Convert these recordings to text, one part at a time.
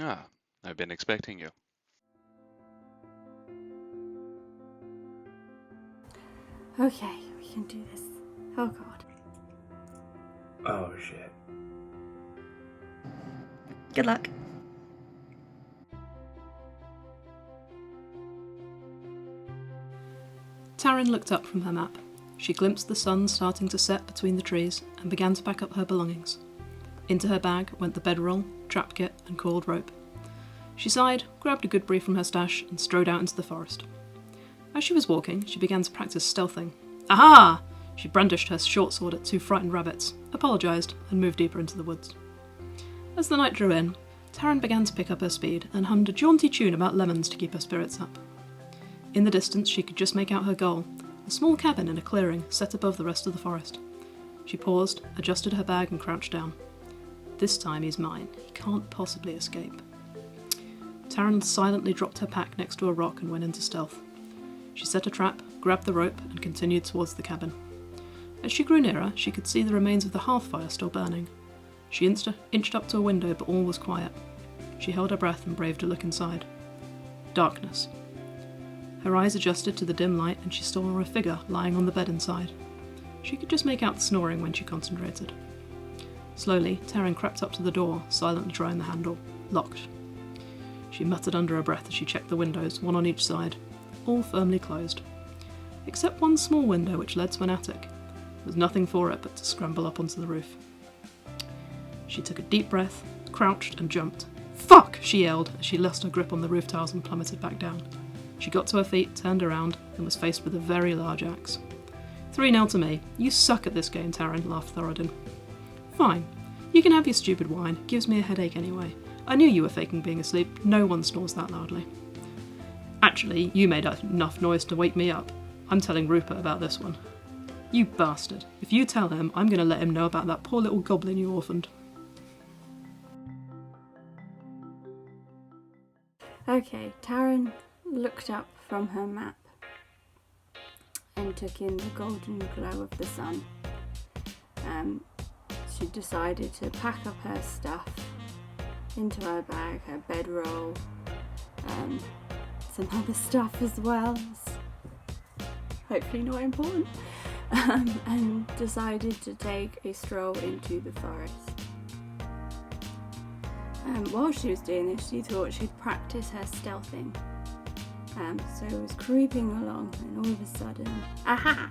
Ah, I've been expecting you. Okay, we can do this. Oh god. Oh shit. Good luck. Tarrin looked up from her map. She glimpsed the sun starting to set between the trees and began to pack up her belongings. Into her bag went the bedroll, trap kit, and coiled rope. She sighed, grabbed a good brief from her stash, and strode out into the forest. As she was walking, she began to practice stealthing. Aha! She brandished her short sword at two frightened rabbits, apologised, and moved deeper into the woods. As the night drew in, Tarrin began to pick up her speed and hummed a jaunty tune about lemons to keep her spirits up. In the distance, she could just make out her goal, a small cabin in a clearing set above the rest of the forest. She paused, adjusted her bag, and crouched down. This time he's mine. He can't possibly escape. Tarrin silently dropped her pack next to a rock and went into stealth. She set a trap, grabbed the rope, and continued towards the cabin. As she grew nearer, she could see the remains of the hearth fire still burning. She inched up to a window, but all was quiet. She held her breath and braved a look inside. Darkness. Her eyes adjusted to the dim light, and she saw a figure lying on the bed inside. She could just make out the snoring when she concentrated. Slowly, Tarrin crept up to the door, silently trying the handle. Locked. She muttered under her breath as she checked the windows, one on each side, all firmly closed. Except one small window which led to an attic. There was nothing for it but to scramble up onto the roof. She took a deep breath, crouched, and jumped. "Fuck!" she yelled as she lost her grip on the roof tiles and plummeted back down. She got to her feet, turned around, and was faced with a very large axe. 3-0 to me. You suck at this game, Tarrin, laughed Thoradin. Fine. You can have your stupid wine. Gives me a headache anyway. I knew you were faking being asleep. No one snores that loudly. Actually, you made enough noise to wake me up. I'm telling Rupert about this one. You bastard. If you tell him, I'm going to let him know about that poor little goblin you orphaned. Okay, Tarrin looked up from her map and took in the golden glow of the sun. She decided to pack up her stuff into her bag, her bedroll, some other stuff as well, hopefully not important, and decided to take a stroll into the forest. While she was doing this, she thought she'd practice her stealthing. So was creeping along, and all of a sudden, aha!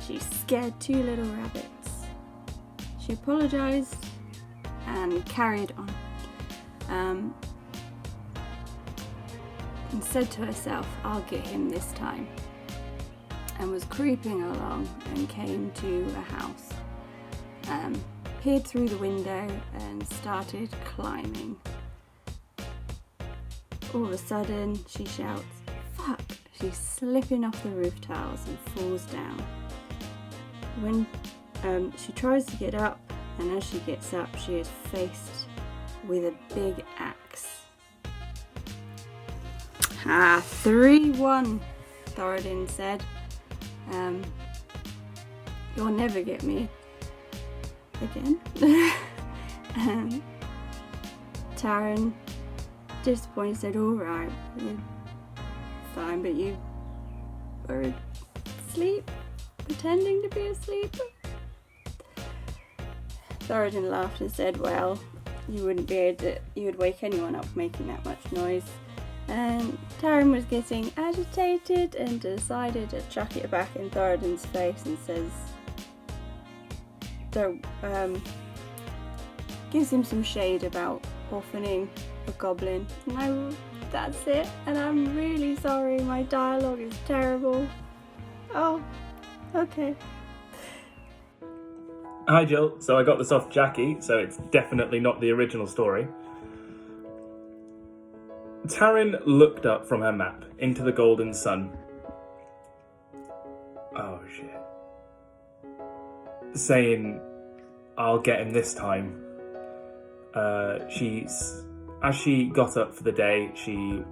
She scared 2 little rabbits. She apologised and carried on. And said to herself, I'll get him this time. And was creeping along and came to a house. Peered through the window and started climbing. All of a sudden, she shouts, "Fuck!" She's slipping off the roof tiles and falls down. When she tries to get up, and as she gets up, she is faced with a big axe. 3-1, Thoradin said. You'll never get me again. Tarrin, disappointed, said, alright, fine, but you are asleep, pretending to be asleep. Thoradin laughed and said, well, you would wake anyone up making that much noise. And Tarrin was getting agitated and decided to chuck it back in Thoradin's face and says, gives him some shade about orphaning a goblin. No, that's it, and I'm really sorry, my dialogue is terrible. Oh, okay. Hi Jill, so I got this off Jackie, so it's definitely not the original story. Tarrin looked up from her map into the golden sun. Oh shit. Saying, I'll get him this time. As she got up for the day, she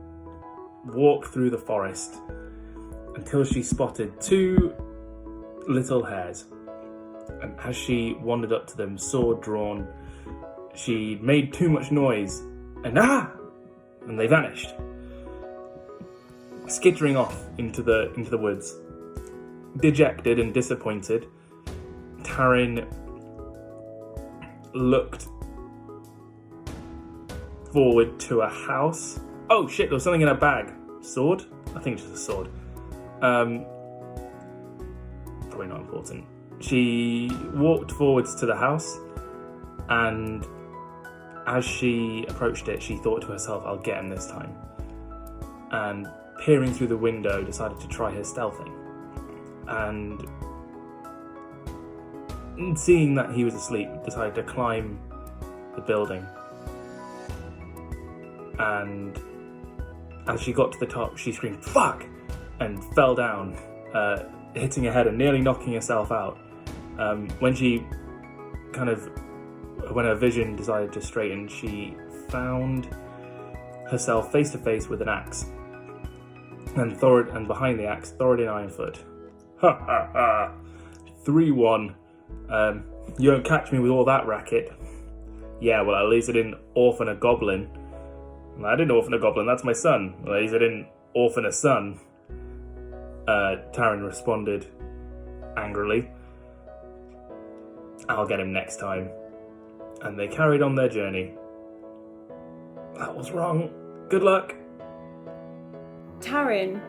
walked through the forest until she spotted 2 little hares. And as she wandered up to them, sword drawn, she made too much noise, and and they vanished, skittering off into the woods. Dejected and disappointed, Tarrin looked forward to a house. Oh shit, there was something in her bag. Sword? I think it's just a sword. Probably not important. She walked forwards to the house, and as she approached it, she thought to herself, I'll get him this time. And peering through the window, decided to try her stealthing. And seeing that he was asleep, decided to climb the building. And as she got to the top, she screamed, "Fuck!" and fell down, hitting her head and nearly knocking herself out. When her vision decided to straighten, she found herself face to face with an axe. And behind the axe, Thoradin Ironfoot. Ha ha ha! 3-1. You won't catch me with all that racket. Yeah, well, at least I didn't orphan a goblin. I didn't orphan a goblin, that's my son. Well, at least I didn't orphan a son. Tarrin responded angrily. I'll get him next time. And they carried on their journey. That was wrong. Good luck. Tarrin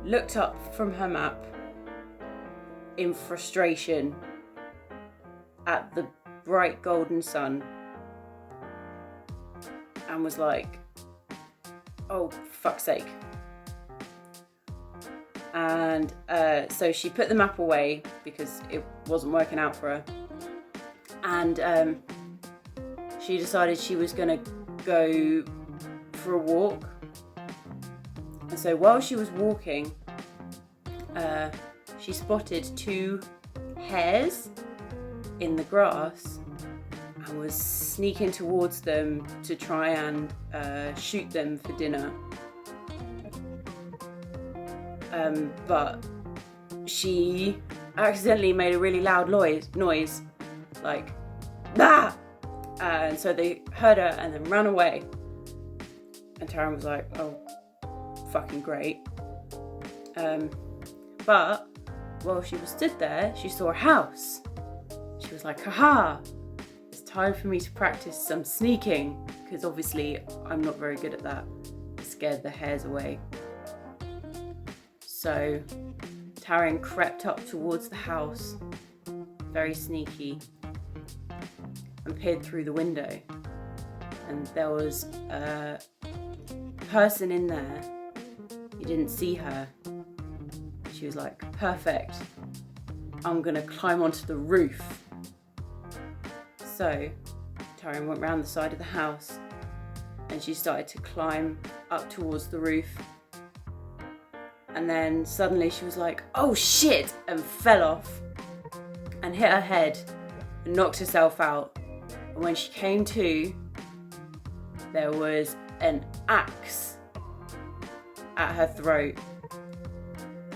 looked up from her map in frustration at the bright golden sun and was like, oh, fuck's sake. And so she put the map away because it wasn't working out for her. And she decided she was going to go for a walk. And so while she was walking, she spotted 2 hares in the grass and was sneaking towards them to try and shoot them for dinner. But she accidentally made a really loud noise like, "Ah!" And so they heard her and then ran away. And Tarrin was like, oh, fucking great. But while she was stood there, she saw a house. She was like, haha, it's time for me to practice some sneaking, because obviously I'm not very good at that. It scared the hares away. So Tarrin crept up towards the house, very sneaky, and peered through the window. And there was a person in there. He didn't see her. She was like, perfect. I'm gonna climb onto the roof. So Tarrin went round the side of the house and she started to climb up towards the roof. And then suddenly she was like, oh shit, and fell off and hit her head and knocked herself out. And when she came to, there was an axe at her throat.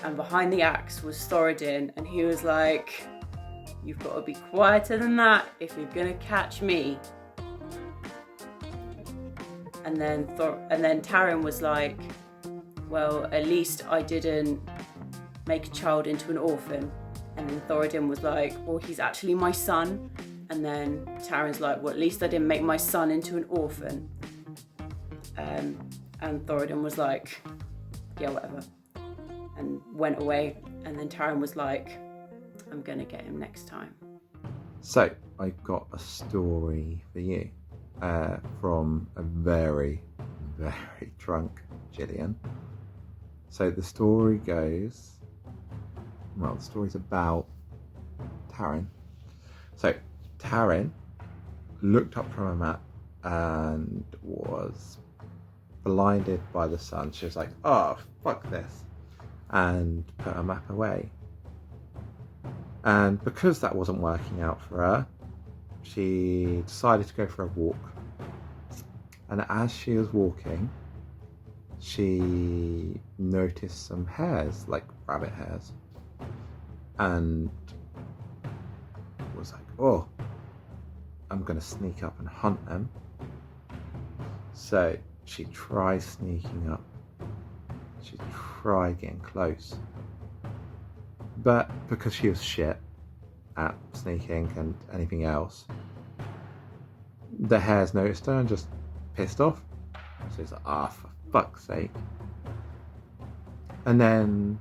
And behind the axe was Thoradin, and he was like, you've got to be quieter than that if you're gonna catch me. And then Tarrin was like, well, at least I didn't make a child into an orphan. And then Thoradin was like, well, he's actually my son. And then Tarrin's like, well, at least I didn't make my son into an orphan. And Thoradin was like, yeah, whatever. And went away. And then Tarrin was like, I'm going to get him next time. So, I've got a story for you from a very, very drunk Gillian. So the story goes, well, the story's about Tarrin. So Tarrin looked up from a map and was blinded by the sun. She was like, oh, fuck this, and put her map away. And because that wasn't working out for her, she decided to go for a walk. And as she was walking, she noticed some hares, like rabbit hares, and was like, oh, I'm going to sneak up and hunt them. So She tried sneaking up. She tried getting close. But because she was shit at sneaking and anything else, the hares noticed her and just pissed off. So he's like, for fuck's sake. And then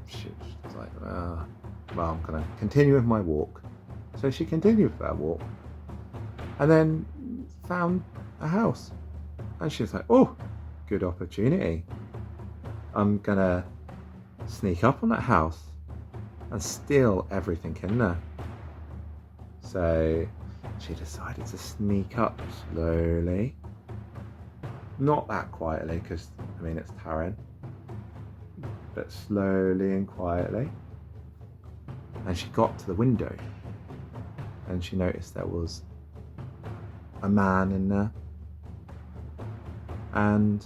she was like, well, I'm going to continue with my walk. So she continued with her walk and then found a house. And she was like, oh, good opportunity. I'm going to sneak up on that house and steal everything in there. So she decided to sneak up slowly. Not that quietly, because, it's Tarrin. But slowly and quietly. And she got to the window. And she noticed there was a man in there. And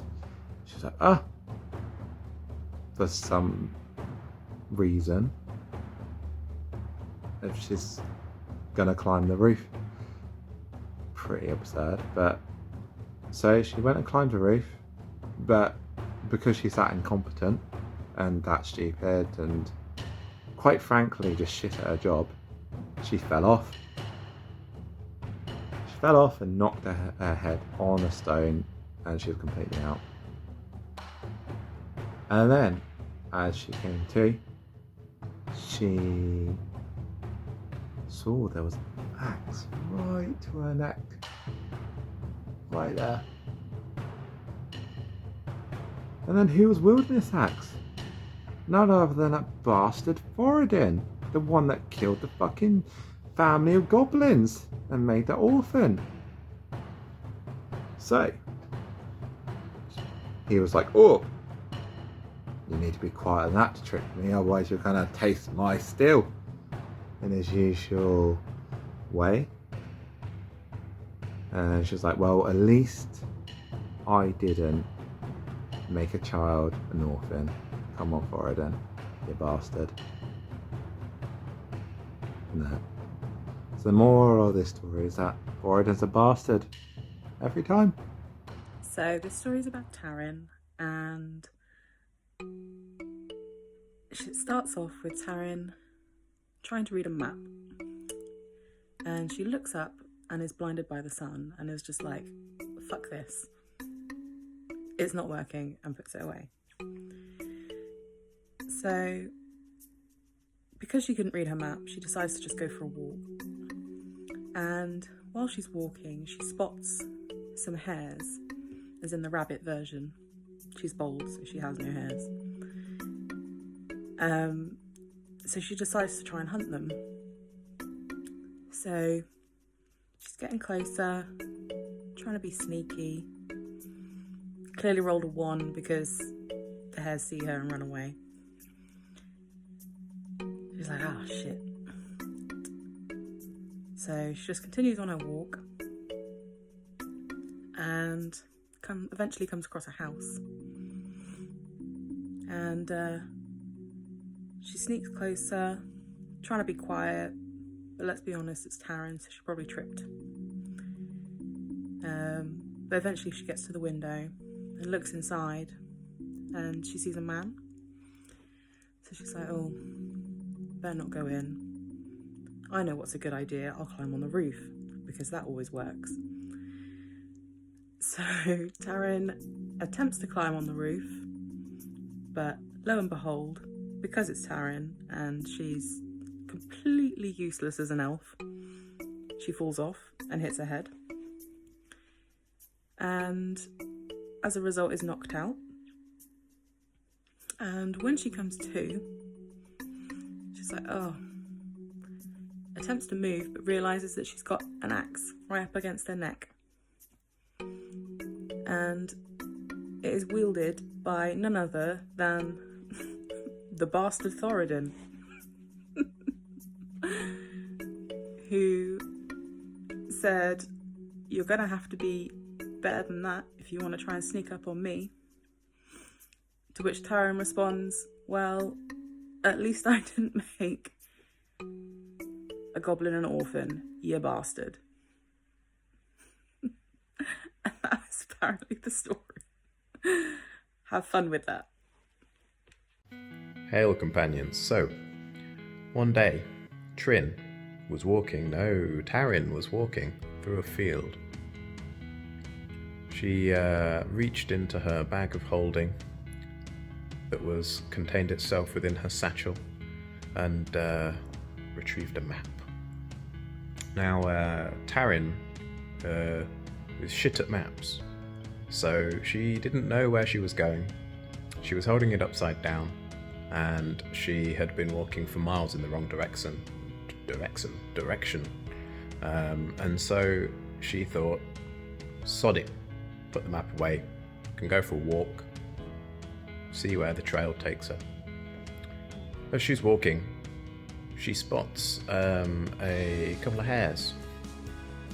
she was like, for some reason, if she's gonna climb the roof. Pretty absurd, but so she went and climbed the roof, but because she's that incompetent and that stupid and quite frankly just shit at her job, she fell off. She fell off and knocked her head on a stone and she was completely out. And then, as she came to, she saw there was an axe right to her neck. Right there. And then who was wielding this axe? None other than that bastard Thoradin, the one that killed the fucking family of goblins and made that orphan. So, he was like, oh, you need to be quiet than that to trick me, otherwise you're gonna taste my steel. In his usual way. And she's like, well, at least I didn't make a child an orphan. Come on, Thoradin, you bastard. No. So the moral of this story is that Thoradin's a bastard. Every time. So this story is about Tarrin, and it starts off with Tarrin trying to read a map. And she looks up and is blinded by the sun and is just like, fuck this. It's not working, and puts it away. So, because she couldn't read her map, she decides to just go for a walk. And while she's walking, she spots some hares, as in the rabbit version. She's bald, so she has no hairs. So she decides to try and hunt them. So she's getting closer, trying to be sneaky. Clearly rolled a 1 because the hares see her and run away. She's like, shit. So she just continues on her walk and eventually comes across a house. And she sneaks closer, trying to be quiet. But let's be honest, it's Tarrin, so she probably tripped. But eventually she gets to the window and looks inside and she sees a man. So she's like, oh, better not go in. I know what's a good idea. I'll climb on the roof because that always works. So Tarrin attempts to climb on the roof, but lo and behold, because it's Tarrin and she's completely useless as an elf, she falls off and hits her head, and as a result is knocked out. And when she comes to, she's like, attempts to move but realises that she's got an axe right up against her neck, and it is wielded by none other than the bastard Thoradin, who said, you're gonna have to be better than that if you want to try and sneak up on me. To which Tarrin responds, well, at least I didn't make a goblin an orphan, you bastard. And that's apparently the story. Have fun with that. Hail, companions. So, one day, Tarrin was walking through a field. She reached into her bag of holding that was contained itself within her satchel and retrieved a map. Now, Tarrin is shit at maps, so she didn't know where she was going. She was holding it upside down, and she had been walking for miles in the wrong direction. And so she thought, sod it, put the map away, can go for a walk, see where the trail takes her. As she's walking, she spots a couple of hares.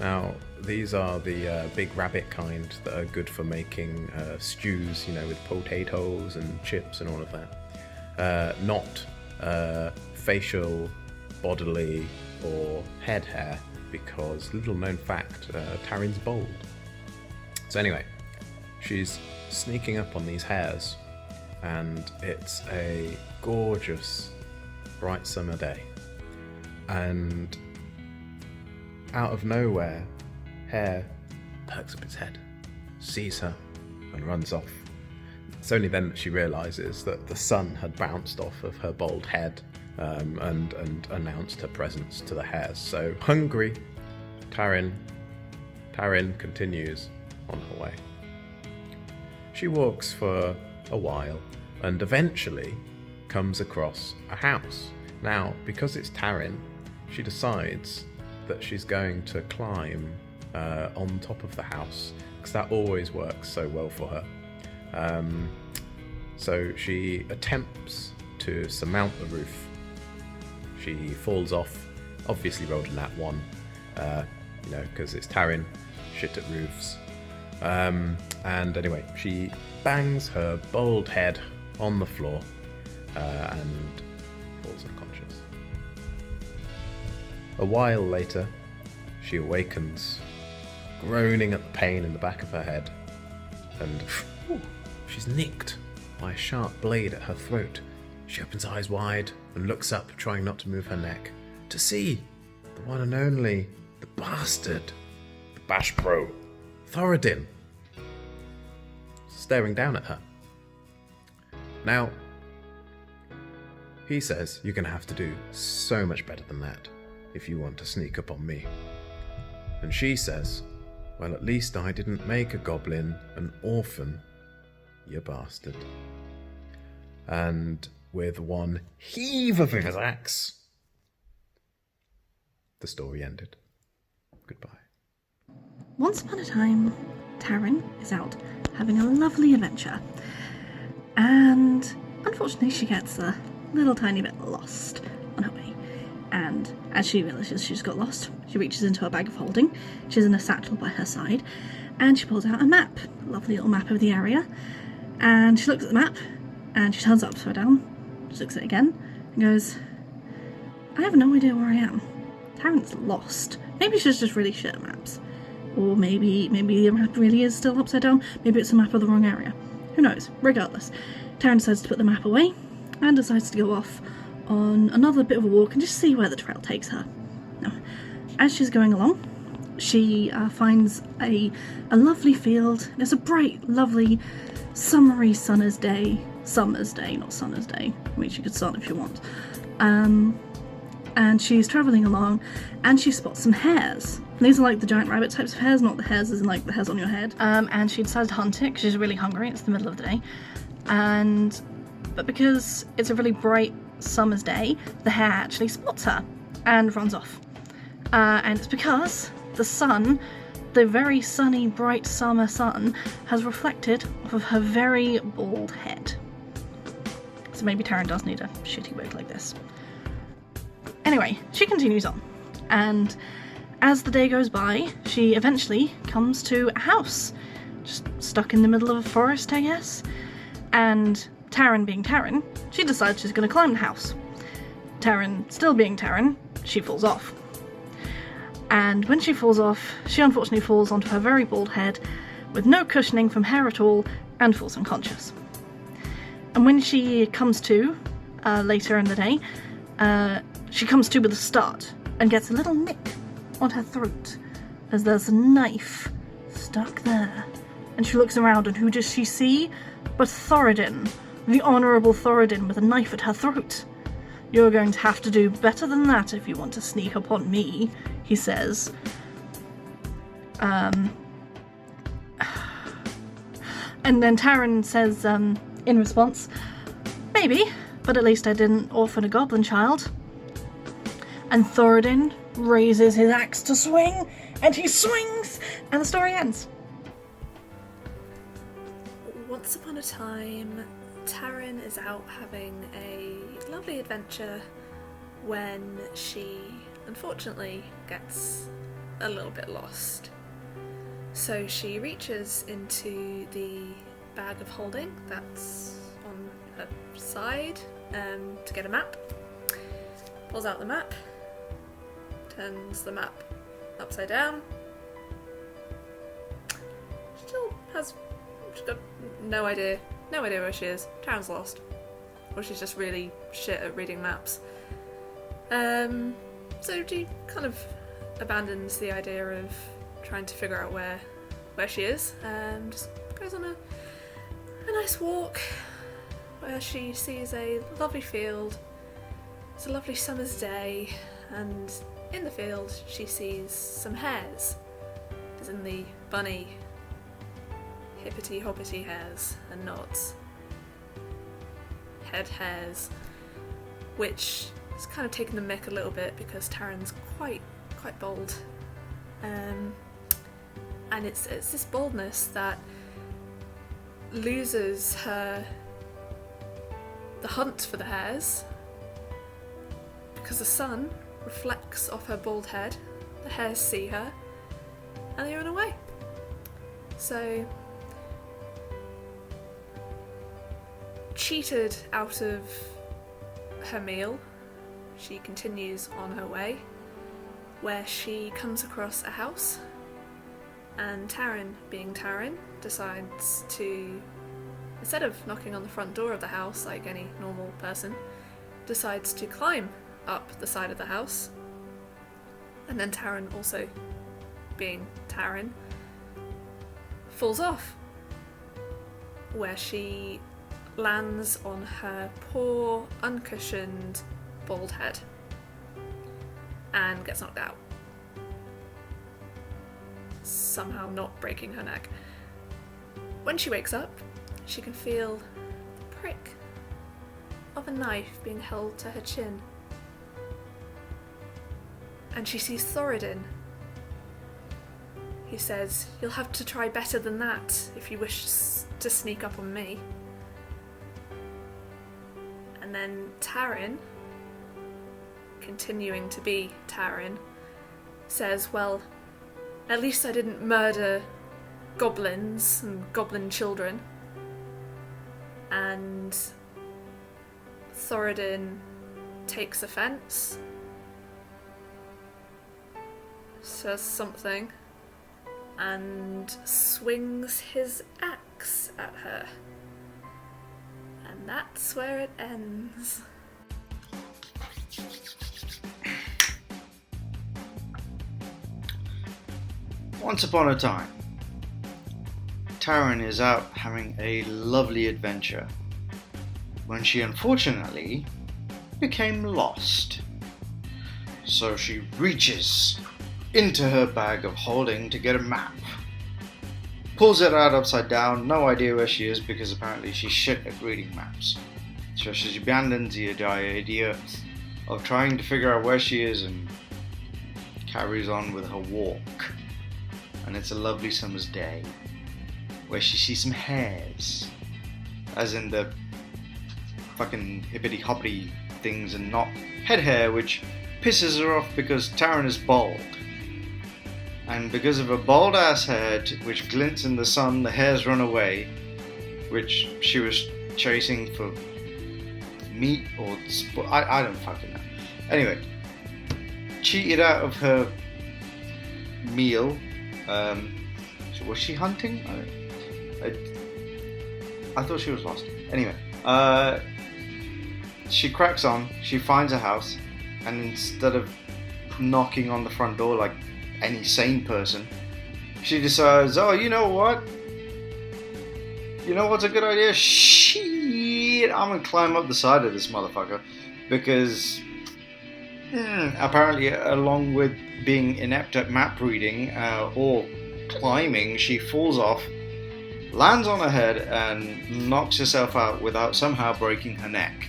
Now, these are the big rabbit kind that are good for making stews, with potatoes and chips and all of that. Not facial, bodily, or head hair, because, little known fact, Tarrin's bald. So anyway, she's sneaking up on these hares, and it's a gorgeous, bright summer day. And out of nowhere, Hare perks up its head, sees her, and runs off. It's only then that she realises that the sun had bounced off of her bald head and announced her presence to the hares. So, hungry, Tarrin continues on her way. She walks for a while and eventually comes across a house. Now, because it's Tarrin, she decides that she's going to climb on top of the house, because that always works so well for her. So she attempts to surmount the roof. She falls off, obviously rolled a nat 1, because it's Tarrin, shit at roofs. And anyway, she bangs her bald head on the floor and falls unconscious. A while later, she awakens, groaning at the pain in the back of her head, and she's nicked by a sharp blade at her throat. She opens eyes wide and looks up, trying not to move her neck, to see the one and only, the bastard, the bash bro, Thoradin, staring down at her. Now, he says, you're going to have to do so much better than that if you want to sneak up on me. And she says, well, at least I didn't make a goblin an orphan, you bastard. And with one heave of his axe, the story ended. Goodbye. Once upon a time, Tarrin is out having a lovely adventure, and unfortunately she gets a little tiny bit lost on her way. And as she realises she's got lost, she reaches into her bag of holding, which is in a satchel by her side, and she pulls out a map, a lovely little map of the area, and she looks at the map, and she turns it upside down, she looks at it again, and goes, I have no idea where I am. Tarrin's lost. Maybe she's just really shit at maps. Or maybe the map really is still upside down. Maybe it's a map of the wrong area. Who knows? Regardless, Tarrin decides to put the map away and decides to go off on another bit of a walk and just see where the trail takes her. Now, as she's going along, she finds a lovely field. It's a bright, lovely, summery summer's day, not summer's day. I mean, she could sun if she wants. And she's travelling along, and she spots some hares. These are like the giant rabbit types of hares, not the hares as in like the hairs on your head. And she decides to hunt it because she's really hungry. It's the middle of the day, but because it's a really bright summer's day, the hare actually spots her and runs off. And it's because the sun, the very sunny, bright summer sun, has reflected off of her very bald head. So maybe Tarrin does need a shitty wig like this. Anyway, she continues on, and as the day goes by, she eventually comes to a house, just stuck in the middle of a forest, I guess. And Tarrin being Tarrin, she decides she's going to climb the house. Tarrin still being Tarrin, she falls off. And when she falls off, she unfortunately falls onto her very bald head with no cushioning from hair at all, and falls unconscious. And when she comes to, later in the day, she comes to with a start and gets a little nick on her throat as there's a knife stuck there. And she looks around, and who does she see but Thoradin, the Honourable Thoradin, with a knife at her throat. "You're going to have to do better than that if you want to sneak upon me," he says. And then Tarrin says, in response, "Maybe, but at least I didn't orphan a goblin child." And Thoradin raises his axe to swing, and he swings, and the story ends. Once upon a time, Tarrin is out having a lovely adventure when she, unfortunately, gets a little bit lost. So she reaches into the bag of holding that's on her side to get a map, pulls out the map, turns the map upside down, she's got no idea where she is. Tarrin's lost. Or she's just really shit at reading maps. So she kind of abandons the idea of trying to figure out where she is. Just goes on a nice walk where she sees a lovely field. It's a lovely summer's day, and in the field she sees some hares, as in the bunny hippity-hoppity hares and not head hares, which is kind of taking the mick a little bit because Tarrin's quite bold, and it's this boldness that loses her the hunt for the hares because the sun reflects off her bald head, the hares see her, and they run away. So cheated out of her meal, she continues on her way, where she comes across a house, and Tarrin, being Tarrin, decides to, instead of knocking on the front door of the house like any normal person, decides to climb up the side of the house. And then Tarrin, also being Tarrin, falls off, where she lands on her poor, uncushioned, bald head and gets knocked out, somehow not breaking her neck. When she wakes up, she can feel the prick of a knife being held to her chin, and she sees Thoradin. He says, "You'll have to try better than that if you wish to sneak up on me." And then Tarrin, continuing to be Tarrin, says, "Well, at least I didn't murder goblins and goblin children." And Thoradin takes offense, says something, and swings his axe at her. And that's where it ends. Once upon a time, Tarrin is out having a lovely adventure when she unfortunately became lost. So she reaches into her bag of holding to get a map, pulls it out upside down, no idea where she is because apparently she's shit at reading maps. So she abandons the idea of trying to figure out where she is and carries on with her walk. And it's a lovely summer's day where she sees some hares, as in the fucking hippity hoppity things and not head hair, which pisses her off because Tarrin is bald. And because of a bald ass head which glints in the sun, the hares run away, which she was chasing for meat or I don't fucking know. Anyway, cheated out of her meal, Was she hunting? I thought she was lost. Anyway, she cracks on. She finds a house, and instead of knocking on the front door like any sane person, she decides, oh, you know what? You know what's a good idea? Shit, I'm gonna climb up the side of this motherfucker, because apparently, along with being inept at map reading or climbing, she falls off, lands on her head, and knocks herself out without somehow breaking her neck.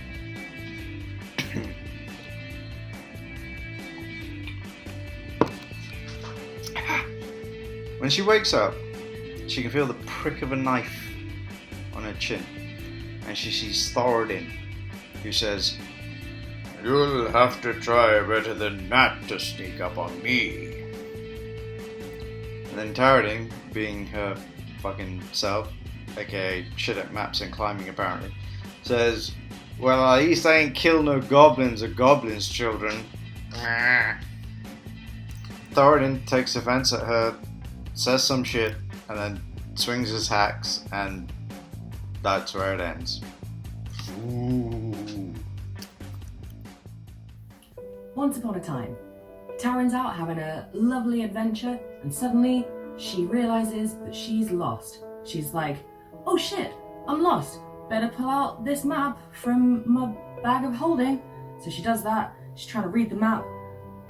When she wakes up, she can feel the prick of a knife on her chin, and she sees Tarrin, who says, "You'll have to try better than that to sneak up on me." And then Tarrin, being her fucking self, aka shit at maps and climbing apparently, says, "Well, at least I ain't killed no goblins or goblins' children." Tarrin takes offense at her, says some shit, and then swings his axe, and that's where it ends. Ooh. Once upon a time, Tarrin's out having a lovely adventure, and suddenly she realizes that she's lost. She's like, oh shit, I'm lost. Better pull out this map from my bag of holding. So she does that, she's trying to read the map,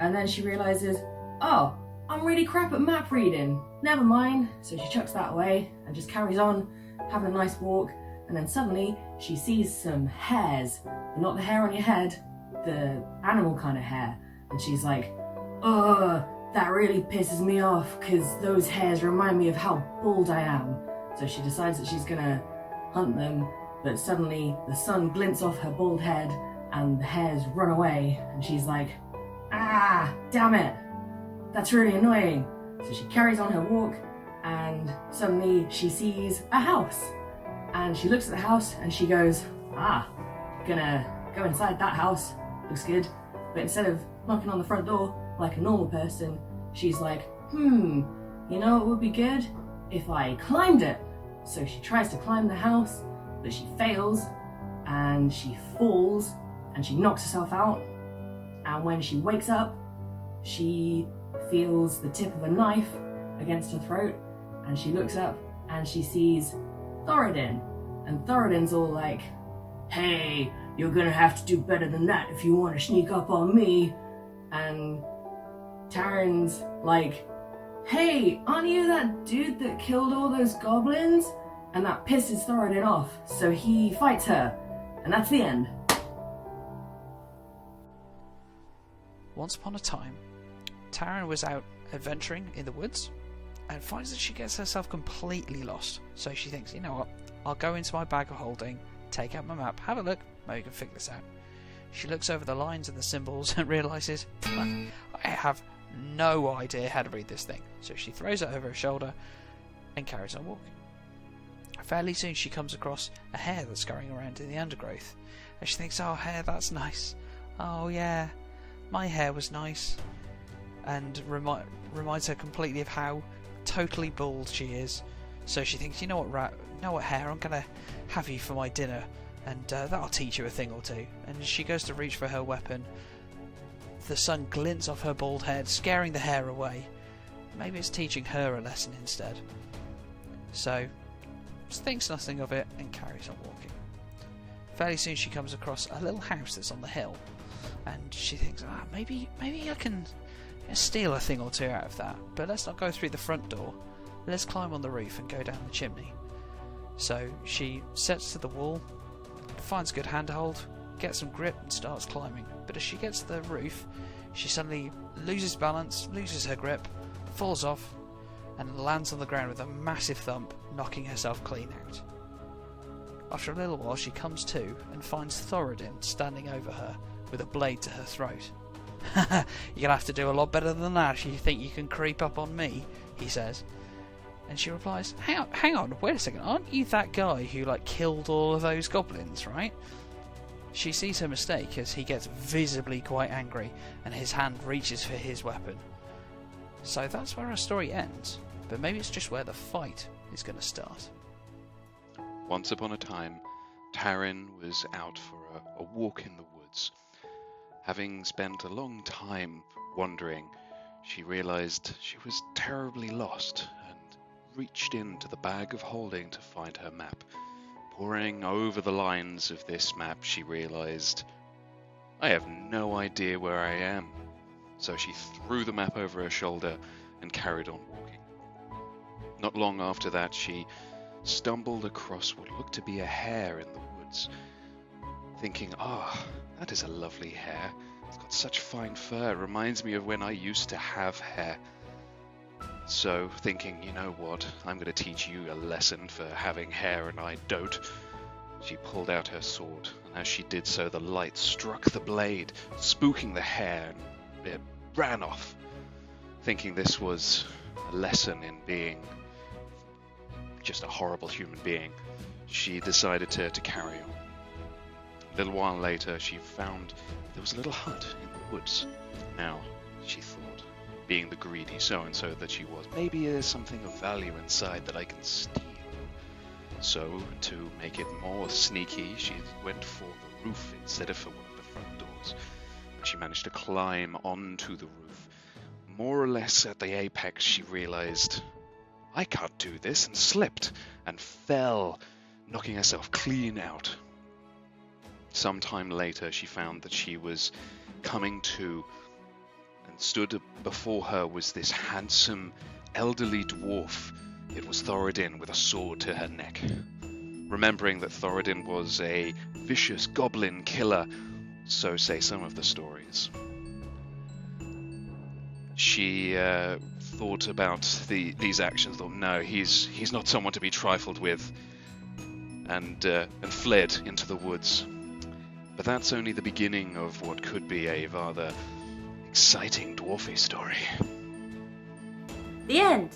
and then she realizes, oh, I'm really crap at map reading. Never mind. So she chucks that away and just carries on, having a nice walk, and then suddenly she sees some hairs, but not the hair on your head, the animal kind of hair, and she's like, ugh, that really pisses me off because those hairs remind me of how bald I am. So she decides that she's gonna hunt them, but suddenly the sun glints off her bald head and the hairs run away, and she's like, ah, damn it, that's really annoying. So she carries on her walk, and suddenly she sees a house, and she looks at the house and she goes, gonna go inside that house, looks good. But instead of knocking on the front door like a normal person, she's like, you know what would be good? If I climbed it. So she tries to climb the house, but she fails, and she falls, and she knocks herself out. And when she wakes up, she feels the tip of a knife against her throat, and she looks up and she sees Thoradin. And Thoradin's all like, hey, you're gonna have to do better than that if you want to sneak up on me. And Tarrin's like, hey, aren't you that dude that killed all those goblins? And that pisses Thoradin off, so he fights her, and that's the end. Once upon a time, Tarrin was out adventuring in the woods and finds that she gets herself completely lost. So she thinks, you know what, I'll go into my bag of holding, take out my map, have a look, maybe we can figure this out. She looks over the lines and the symbols and realises, I have no idea how to read this thing. So she throws it over her shoulder and carries on walking. Fairly soon she comes across a hare that's scurrying around in the undergrowth, and she thinks, oh, hare, that's nice. Oh yeah, my hair was nice. And reminds her completely of how totally bald she is. So she thinks, you know what, hare, I'm gonna have you for my dinner, and that'll teach you a thing or two. And she goes to reach for her weapon. The sun glints off her bald head, scaring the hare away. Maybe it's teaching her a lesson instead. So thinks nothing of it and carries on walking. Fairly soon she comes across a little house that's on the hill, and she thinks, maybe I can steal a thing or two out of that, but let's not go through the front door, let's climb on the roof and go down the chimney. So she sets to the wall, finds a good handhold, gets some grip and starts climbing, but as she gets to the roof she suddenly loses balance, loses her grip, falls off and lands on the ground with a massive thump, knocking herself clean out. After a little while she comes to and finds Thoradin standing over her with a blade to her throat. You're gonna have to do a lot better than that if you think you can creep up on me, he says. And she replies, hang on, wait a second, aren't you that guy who killed all of those goblins, right? She sees her mistake as he gets visibly quite angry and his hand reaches for his weapon. So that's where our story ends. but maybe it's just where the fight is going to start. Once upon a time, Tarrin was out for a walk in the woods. Having spent a long time wandering, she realized she was terribly lost and reached into the bag of holding to find her map. Poring over the lines of this map, she realized, I have no idea where I am. So she threw the map over her shoulder and carried on walking. Not long after that, she stumbled across what looked to be a hare in the woods, thinking, that is a lovely hare. It's got such fine fur. It reminds me of when I used to have hair. So, thinking, you know what, I'm going to teach you a lesson for having hair and I don't. She pulled out her sword, and as she did so, the light struck the blade, spooking the hare, and it ran off. Thinking this was a lesson in being just a horrible human being, she decided to carry on. A little while later, she found there was a little hut in the woods. Now, she thought, being the greedy so-and-so that she was, maybe there's something of value inside that I can steal. So, to make it more sneaky, she went for the roof instead of for one of the front doors. She managed to climb onto the roof. More or less at the apex, she realized, I can't do this, and slipped and fell, knocking herself clean out. Sometime later, she found that she was coming to, and stood before her was this handsome, elderly dwarf. It was Thoradin with a sword to her neck. Remembering that Thoradin was a vicious goblin killer, so say some of the stories. She thought about these actions, thought, no, he's not someone to be trifled with, and fled into the woods. But that's only the beginning of what could be a rather exciting dwarfy story. The end.